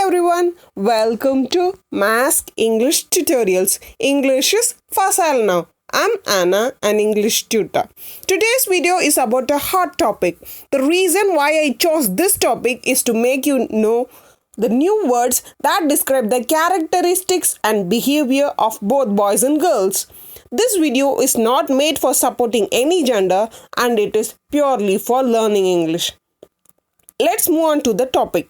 everyone, welcome to Mask English Tutorials. English is facile now. I'm Anna, an English tutor. Today's video is about a hot topic. The reason why I chose this topic is to make you know the new words that describe the characteristics and behavior of both boys and girls. This video is not made for supporting any gender and it is purely for learning English. Let's move on to the topic.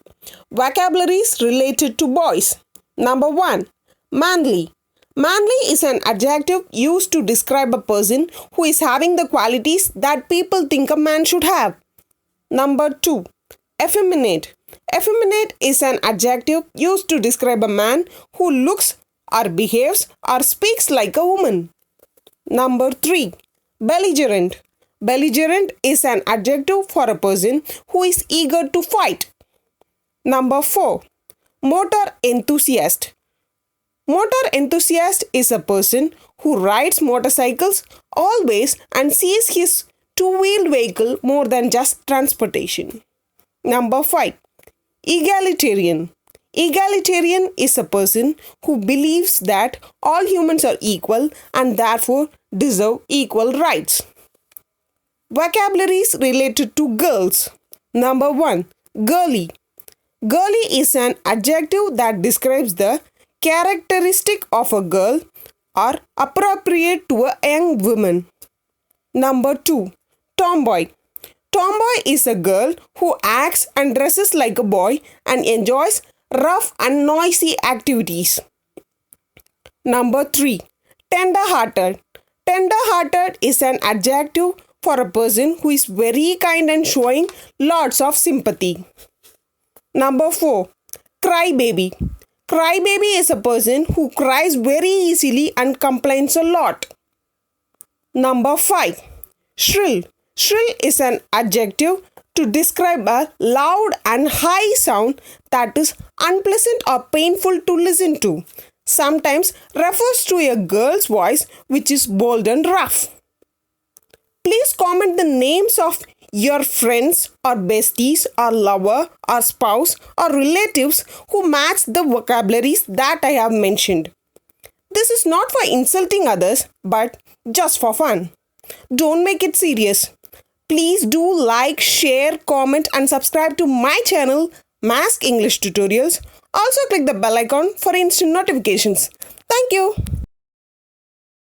Vocabularies related to boys. Number 1. Manly. Manly is an adjective used to describe a person who is having the qualities that people think a man should have. Number 2. Effeminate. Effeminate is an adjective used to describe a man who looks or behaves or speaks like a woman. Number 3. Belligerent. Belligerent is an adjective for a person who is eager to fight. Number 4. Motor enthusiast. Motor enthusiast is a person who rides motorcycles always and sees his two-wheeled vehicle more than just transportation. Number 5. Egalitarian. Egalitarian is a person who believes that all humans are equal and therefore deserve equal rights. Vocabularies related to girls. Number 1. Girly. Girly is an adjective that describes the characteristic of a girl or appropriate to a young woman. Number 2. Tomboy. Tomboy is a girl who acts and dresses like a boy and enjoys rough and noisy activities. Number 3. Tender-hearted. Tender-hearted is an adjective for a person who is very kind and showing lots of sympathy. Number 4. Crybaby. Crybaby is a person who cries very easily and complains a lot. Number 5. Shrill. Shrill is an adjective to describe a loud and high sound that is unpleasant or painful to listen to. Sometimes refers to a girl's voice which is bold and rough. Please comment the names of your friends or besties or lover or spouse or relatives who match the vocabularies that I have mentioned. This is not for insulting others but just for fun. Don't make it serious. Please do like, share, comment and subscribe to my channel Mask English Tutorials. Also click the bell icon for instant notifications. Thank you.